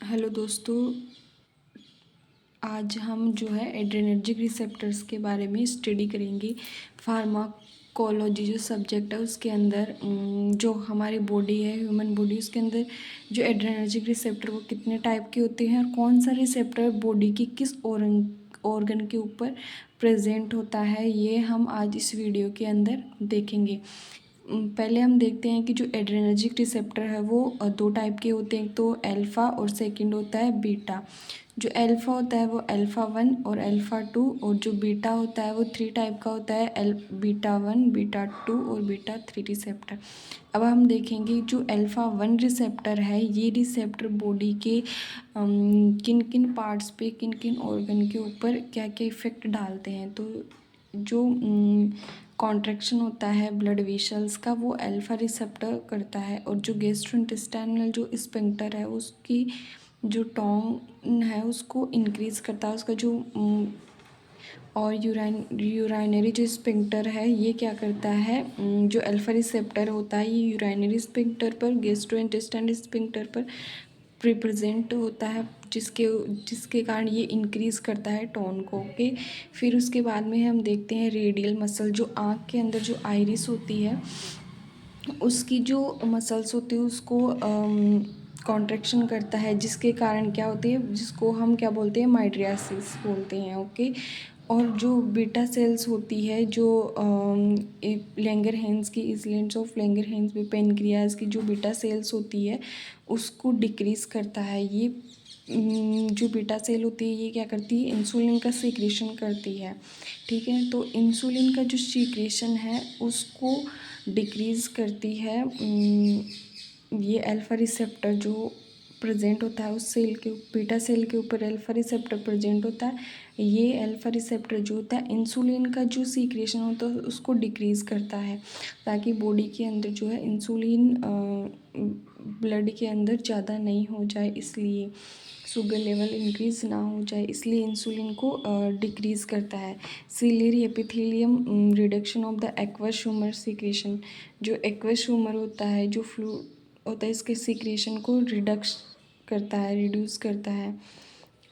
Hello दोस्तों, आज हम जो है एड्रेनर्जिक रिसेप्टर्स के बारे में स्टडी करेंगे। फार्माकोलॉजी जो सब्जेक्ट है उसके अंदर जो हमारी बॉडी है, ह्यूमन बॉडी, उसके अंदर जो एड्रेनर्जिक रिसेप्टर वो कितने टाइप के होते हैं और कौन सा रिसेप्टर बॉडी की किस ऑर्गन के ऊपर प्रेजेंट होता है, ये हम आज इस वीडियो के अंदर देखेंगे। पहले हम देखते हैं कि जो एड्रेनर्जिक रिसेप्टर है वो दो टाइप के होते हैं, तो अल्फ़ा और सेकंड होता है बीटा। जो अल्फ़ा होता है वो अल्फ़ा 1 और अल्फ़ा 2, और जो बीटा होता है वो 3 टाइप का होता है, बीटा 1, बीटा 2 और बीटा 3 रिसेप्टर। अब हम देखेंगे जो अल्फ़ा 1 रिसेप्टर है, ये रिसेप्टर बॉडी के किन किन पार्ट्स पे, किन किन ऑर्गन के ऊपर क्या क्या इफ़ेक्ट डालते हैं। तो जो कॉन्ट्रैक्शन होता है ब्लड वेसल्स का वो अल्फ़ा रिसेप्टर करता है, और जो गैस्ट्रोइंटेस्टाइनल जो स्फिंक्टर है उसकी जो टोन है उसको इंक्रीज़ करता है, उसका जो और यूराइनरी जो स्फिंक्टर है ये क्या करता है, जो अल्फ़ा रिसेप्टर होता है ये यूराइनरी स्फिंक्टर पर, गैस्ट्रोइंटेस्टाइनल स्फिंक्टर पर रिप्रेजेंट होता है, जिसके कारण ये इंक्रीज़ करता है टोन को। ओके, फिर उसके बाद में हम देखते हैं रेडियल मसल, जो आँख के अंदर जो आइरिस होती है उसकी जो मसल्स होती है उसको कॉन्ट्रैक्शन करता है, जिसके कारण क्या होती है, जिसको हम क्या बोलते हैं, माइड्रियासिस बोलते हैं। ओके, और जो बीटा सेल्स होती है जो लैंगरहैंस की इसलेंड्स ऑफ लैंगरहैंस में पेनक्रियाज की जो बीटा सेल्स होती है उसको डिक्रीज़ करता है। ये जो बीटा सेल होती है ये क्या करती है, इंसुलिन का सीक्रेशन करती है। ठीक है, तो इंसुलिन का जो सीक्रेशन है उसको डिक्रीज़ करती है ये अल्फ़ा रिसेप्टर जो प्रेजेंट होता है उस सेल के, बीटा सेल के ऊपर अल्फ़ा रिसेप्टर प्रेजेंट होता है। ये अल्फ़ा रिसेप्टर जो होता है इंसुलिन का जो सीक्रेशन होता है उसको डिक्रीज़ करता है, ताकि बॉडी के अंदर जो है इंसुलिन ब्लड के अंदर ज़्यादा नहीं हो जाए, इसलिए शुगर लेवल इंक्रीज़ ना हो जाए, इसलिए इंसुलिन को डिक्रीज़ करता है। Ciliary epithelium reduction of the aqueous humour secretion, जो एक्वस ह्यूमर होता है, जो फ्लू होता है, इसके सीक्रेशन को रिडक्स करता है, रिड्यूस करता है।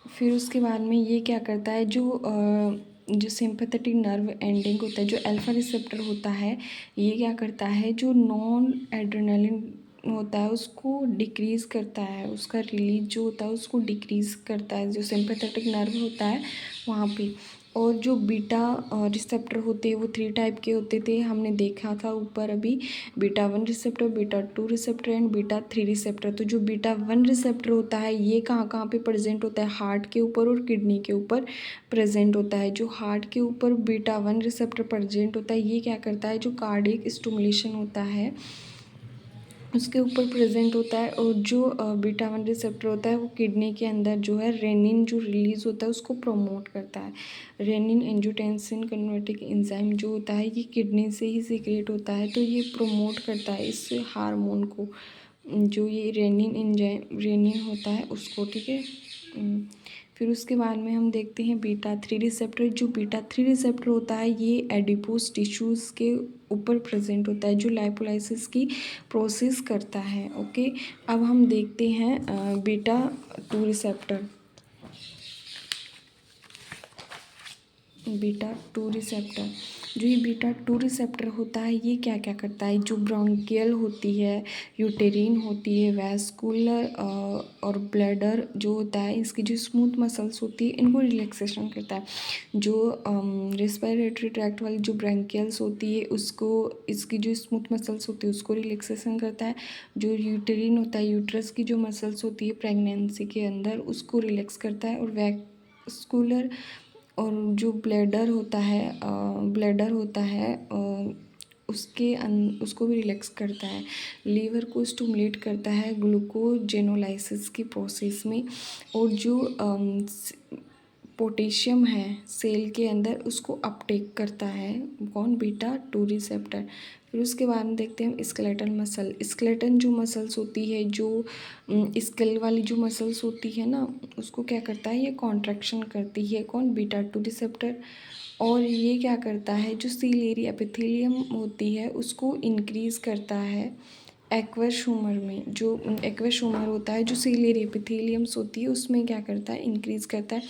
फिर उसके बाद में ये क्या करता है, जो सिंपैथेटिक नर्व एंडिंग होता है, जो अल्फ़ा रिसेप्टर होता है, ये क्या करता है, जो नॉन एड्रेनलिन होता है उसको डिक्रीज़ करता है, उसका रिलीज जो होता है उसको डिक्रीज़ करता है, जो सिंपैथेटिक नर्व होता है वहाँ पे। और जो बीटा रिसेप्टर होते हैं वो 3 टाइप के होते थे, हमने देखा था ऊपर अभी, beta 1 receptor, beta 2 receptor and beta 3 receptor. तो जो बीटा 1 रिसेप्टर होता है ये कहाँ कहाँ पे प्रेजेंट होता है, हार्ट के ऊपर और किडनी के ऊपर प्रेजेंट होता है। जो हार्ट के ऊपर बीटा 1 रिसेप्टर प्रेजेंट होता है ये क्या करता है, जो कार्डियक स्टिमुलेशन होता है उसके ऊपर प्रेजेंट होता है, और जो बीटा 1 रिसेप्टर होता है वो किडनी के अंदर जो है रेनिन जो रिलीज होता है उसको प्रमोट करता है। रेनिन एंजियोटेंसिन कन्वर्टिंग एंजाइम जो होता है ये किडनी से ही सीक्रेट होता है, तो ये प्रमोट करता है इस हार्मोन को, जो ये रेनिन एंजाइम रेनिन होता है उसको। ठीक है, फिर उसके बाद में हम देखते हैं बीटा 3 रिसेप्टर। जो बीटा 3 रिसेप्टर होता है ये एडिपोज टिश्यूज़ के ऊपर प्रेजेंट होता है, जो लाइपोलाइसिस की प्रोसेस करता है। ओके, अब हम देखते हैं बीटा 2 रिसेप्टर। बीटा 2 रिसेप्टर, जो ये बीटा 2 रिसेप्टर होता है ये क्या क्या करता है, जो ब्रोंकियल होती है, यूटेरिन होती है, वैस्कुलर और ब्लैडर जो होता है, इसकी जो स्मूथ मसल्स होती है इनको रिलैक्सेशन करता है। जो रेस्पिरेटरी ट्रैक्ट वाली जो ब्रोंकियल्स होती है उसको, इसकी जो स्मूथ मसल्स होती है उसको रिलैक्सेशन करता है। जो यूटेरिन होता है, यूट्रस की जो मसल्स होती है प्रेगनेंसी के अंदर उसको रिलैक्स करता है। और वैस्कुलर और जो ब्लैडर होता है उसको भी रिलैक्स करता है। लीवर को स्टिमुलेट करता है ग्लूकोजेनोलाइसिस की प्रोसेस में। और जो पोटेशियम है सेल के अंदर उसको अपटेक करता है, कौन, बीटा 2 रिसेप्टर। फिर उसके बाद में देखते हैं स्केलेटल मसल। स्केलेटन जो मसल्स होती है, जो स्केल वाली जो मसल्स होती है ना उसको क्या करता है, ये कॉन्ट्रैक्शन करती है, कौन, बीटा 2 रिसेप्टर। और ये क्या करता है, जो सिलियरी एपिथेलियम होती है उसको इंक्रीज़ करता है, एक्वस ह्यूमर में जो एक्वस ह्यूमर होता है, जो सीलियरी एपिथेलियम्स होती है, उसमें क्या करता है, इंक्रीज़ करता है।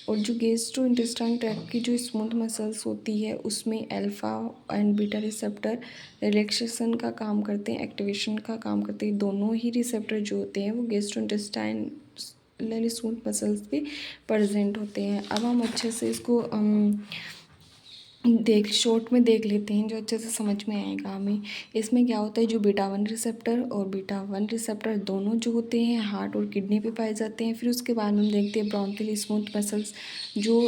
और जो गैस्ट्रो इंटेस्टाइन ट्रैक्ट की जो स्मूथ मसल्स होती है, उसमें alpha and beta receptor relaxation का काम करते हैं, एक्टिवेशन का काम करते हैं। दोनों ही रिसेप्टर जो होते हैं वो गैस्ट्रो इंटेस्टाइन स्मूथ मसल्स पे प्रेजेंट होते हैं। अब हम अच्छे से इसको शॉर्ट में देख लेते हैं, जो अच्छे से समझ में आएगा हमें। इसमें क्या होता है, जो बीटा 1 रिसेप्टर और बीटा 1 रिसेप्टर दोनों जो होते हैं हार्ट और किडनी पे पाए जाते हैं। फिर उसके बाद हम देखते हैं ब्रोंकियल स्मूथ मसल्स, जो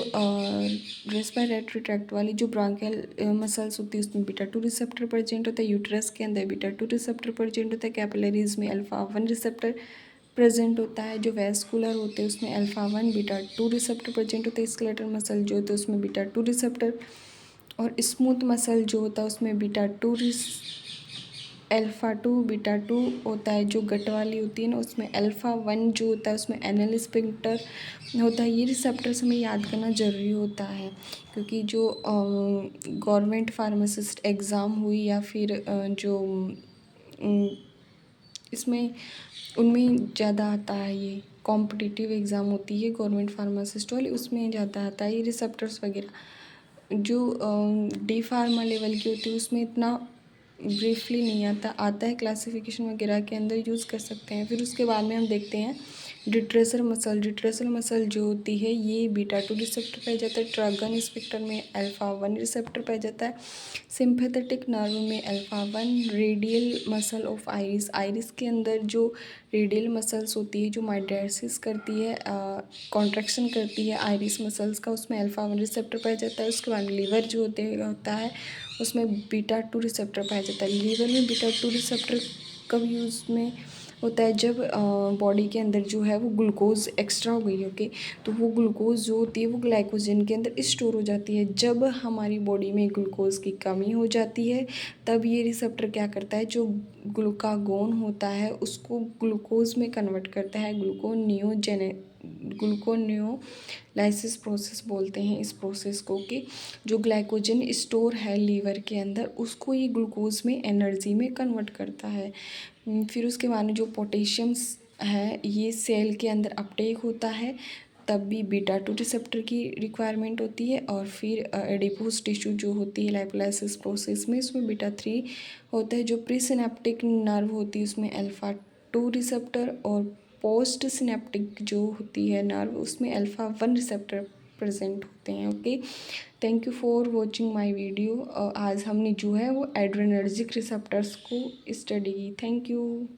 रेस्पिरेटरी ट्रैक्ट वाली जो ब्रोंकियल मसल्स होती है, उसमें बीटा 2 रिसेप्टर प्रेजेंट होता है। यूट्रस के अंदर बीटा 2 रिसेप्टर प्रेजेंट होता है। कैपिलरीज में अल्फ़ा 1 रिसेप्टर प्रेजेंट होता है। जो वेस्कुलर होते हैं उसमें अल्फ़ा 1 बीटा 2 रिसेप्टर प्रेजेंट होता है। स्केलेटल मसल जो होते हैं उसमें बीटा 2 रिसेप्टर, और स्मूथ मसल जो होता है उसमें बीटा 2 अल्फ़ा 2 बीटा 2 होता है। जो गट वाली होती है ना, उसमें अल्फ़ा 1 जो होता है उसमें एनल स्फिंक्टर होता है। ये रिसेप्टर्स हमें याद करना ज़रूरी होता है, क्योंकि जो गवर्नमेंट फार्मासिस्ट एग्ज़ाम हुई या फिर जो इसमें उनमें ज़्यादा आता है, ये कॉम्पिटिटिव एग्ज़ाम होती है गवर्नमेंट फार्मासिस्ट वाली, उसमें ज़्यादा आता है ये रिसेप्टर्स वगैरह। जो डी फार्मा लेवल की होती है उसमें इतना ब्रीफली नहीं आता है, क्लासिफिकेशन वगैरह के अंदर यूज़ कर सकते हैं। फिर उसके बाद में हम देखते हैं डिट्रेसर मसल जो होती है ये बीटा 2 रिसेप्टर पाया जाता है। ट्रैगन स्पेक्टर में अल्फ़ा 1 रिसेप्टर पाया जाता है। सिंपैथेटिक नर्व में alpha 1। Radial muscle of iris के अंदर जो रेडियल मसल्स होती है, जो माइड्रेसिस करती है, कॉन्ट्रैक्शन करती है आइरिस मसल्स का, उसमें अल्फ़ा 1 रिसेप्टर पाया जाता है। उसके बाद लीवर जो होता है उसमें बीटा 2 रिसेप्टर पाया जाता है। लीवर में बीटा 2 रिसेप्टर कब यूज़ में होता है, जब बॉडी के अंदर जो है वो ग्लूकोज एक्स्ट्रा हो गई, ओके, तो वो ग्लूकोज जो होती है वो ग्लाइकोजन के अंदर स्टोर हो जाती है। जब हमारी बॉडी में ग्लूकोज की कमी हो जाती है, तब ये रिसेप्टर क्या करता है, जो ग्लूकागोन होता है उसको ग्लूकोज में कन्वर्ट करता है। ग्लूकोनियोलाइसिस प्रोसेस बोलते हैं इस प्रोसेस को, कि जो ग्लाइकोजन स्टोर है लीवर के अंदर उसको ये ग्लूकोज में एनर्जी में कन्वर्ट करता है। फिर उसके बाद में जो पोटेशियम्स है ये सेल के अंदर अपटेक होता है, तब भी बीटा 2 रिसेप्टर की रिक्वायरमेंट होती है। और फिर एडिपोज टिश्यू जो होती है लाइपोलाइसिस प्रोसेस में, इसमें बीटा 3 होता है। जो प्री सिनेप्टिक नर्व होती है उसमें अल्फ़ा 2 रिसेप्टर, और पोस्ट सिनेप्टिक जो होती है नर्व उसमें अल्फ़ा 1 रिसेप्टर प्रेजेंट होते हैं, okay. Thank you for watching my video. आज हमने जो है वो एड्रेनर्जिक रिसेप्टर्स को स्टडी की। Thank you.